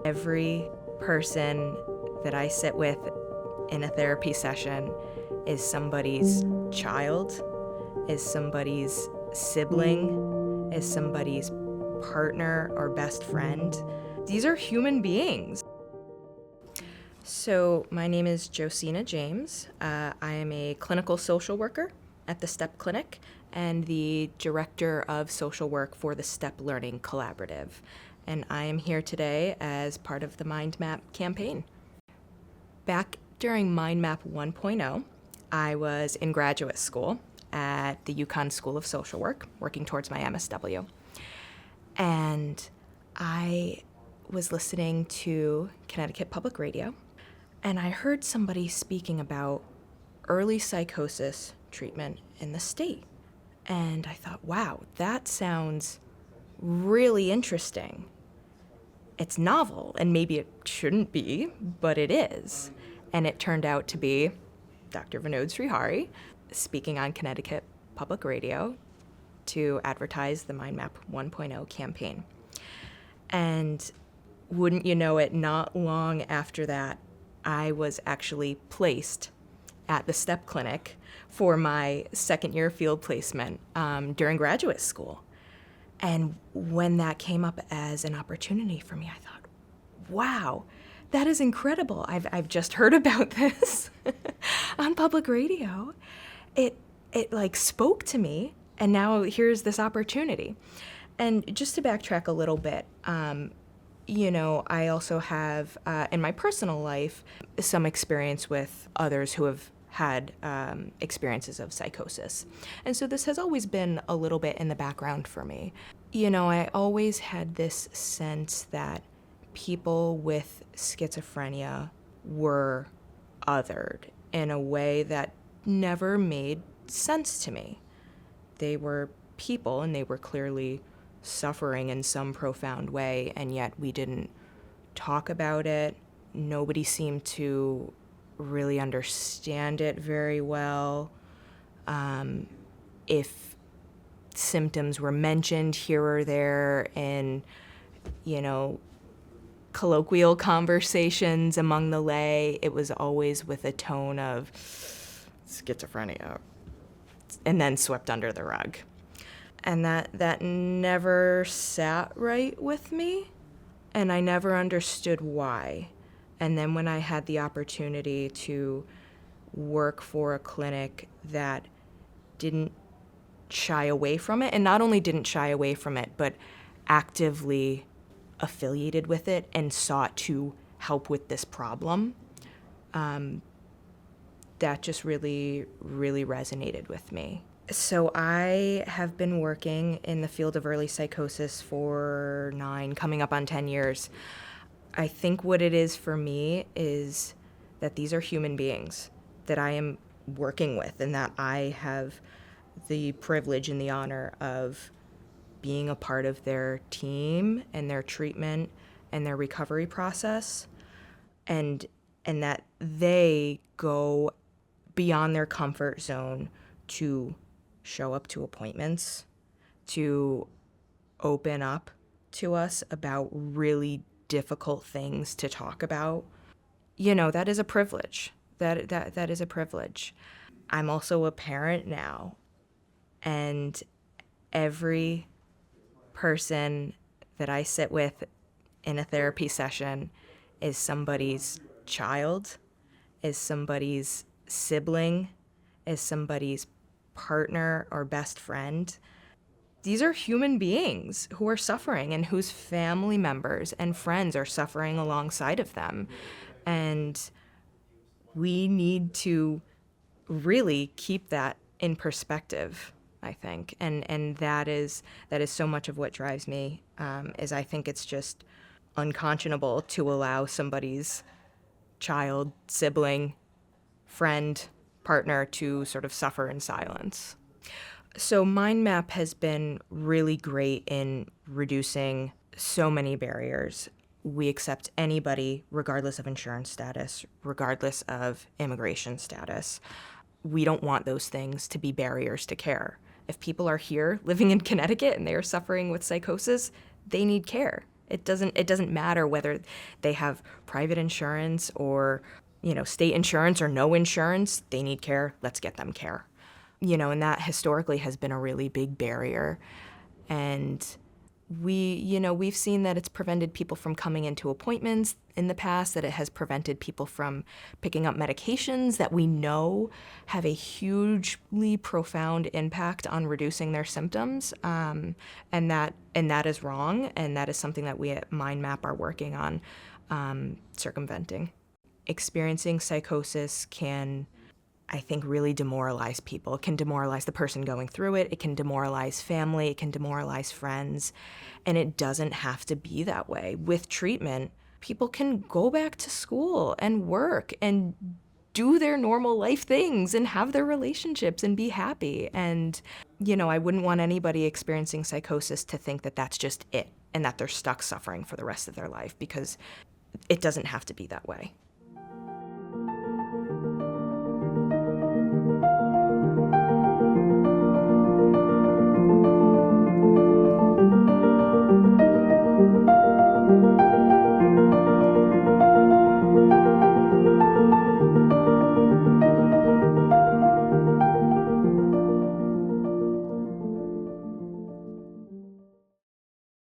Every person that I sit with in a therapy session is somebody's child, is somebody's sibling, is somebody's partner or best friend. These are human beings. So my name is Josina James. I am a clinical social worker at the STEP Clinic and the Director of Social Work for the STEP Learning Collaborative. And I am here today as part of the Mindmap campaign. Back during Mindmap 1.0, I was in graduate school at the UConn School of Social Work, working towards my MSW. And I was listening to Connecticut Public Radio, and I heard somebody speaking about early psychosis treatment in the state. And I thought, wow, that sounds really interesting. It's novel, and maybe it shouldn't be, but it is. And it turned out to be Dr. Vinod Srihari speaking on Connecticut Public Radio to advertise the Mindmap 1.0 campaign. And wouldn't you know it, not long after that, I was actually placed at the STEP Clinic for my second year field placement during graduate school. And when that came up as an opportunity for me, I thought, wow, that is incredible. I've just heard about this on public radio. It like spoke to me, and now here's this opportunity. And just to backtrack a little bit, I also have, in my personal life, some experience with others who have had experiences of psychosis. And so this has always been a little bit in the background for me. I always had this sense that people with schizophrenia were othered in a way that never made sense to me. They were people, and they were clearly suffering in some profound way, and yet we didn't talk about it. Nobody seemed to really understand it very well. If symptoms were mentioned here or there in, colloquial conversations among the lay, it was always with a tone of schizophrenia, and then swept under the rug. And that never sat right with me, and I never understood why. And then when I had the opportunity to work for a clinic that didn't shy away from it, and not only didn't shy away from it, but actively affiliated with it and sought to help with this problem, that just really, really resonated with me. So I have been working in the field of early psychosis for 9, coming up on 10 years. I think what it is for me is that these are human beings that I am working with, and that I have the privilege and the honor of being a part of their team and their treatment and their recovery process, and that they go beyond their comfort zone to show up to appointments, to open up to us about really difficult things to talk about. That is a privilege. That is a privilege. I'm also a parent now, and every person that I sit with in a therapy session is somebody's child, is somebody's sibling, is somebody's partner or best friend. These are human beings who are suffering and whose family members and friends are suffering alongside of them. And we need to really keep that in perspective, I think. And that is so much of what drives me, is I think it's just unconscionable to allow somebody's child, sibling, friend, partner to sort of suffer in silence. So Mindmap has been really great in reducing so many barriers. We accept anybody, regardless of insurance status, regardless of immigration status. We don't want those things to be barriers to care. If people are here living in Connecticut and they are suffering with psychosis, they need care. It doesn't matter whether they have private insurance or, state insurance or no insurance. They need care. Let's get them care. And that historically has been a really big barrier. And we've seen that it's prevented people from coming into appointments in the past, that it has prevented people from picking up medications that we know have a hugely profound impact on reducing their symptoms. And that is wrong, and that is something that we at Mindmap are working on circumventing. Experiencing psychosis can, I think, really demoralize people. It can demoralize the person going through it. It can demoralize family. It can demoralize friends. And it doesn't have to be that way. With treatment, people can go back to school and work and do their normal life things and have their relationships and be happy. And, I wouldn't want anybody experiencing psychosis to think that that's just it and that they're stuck suffering for the rest of their life, because it doesn't have to be that way.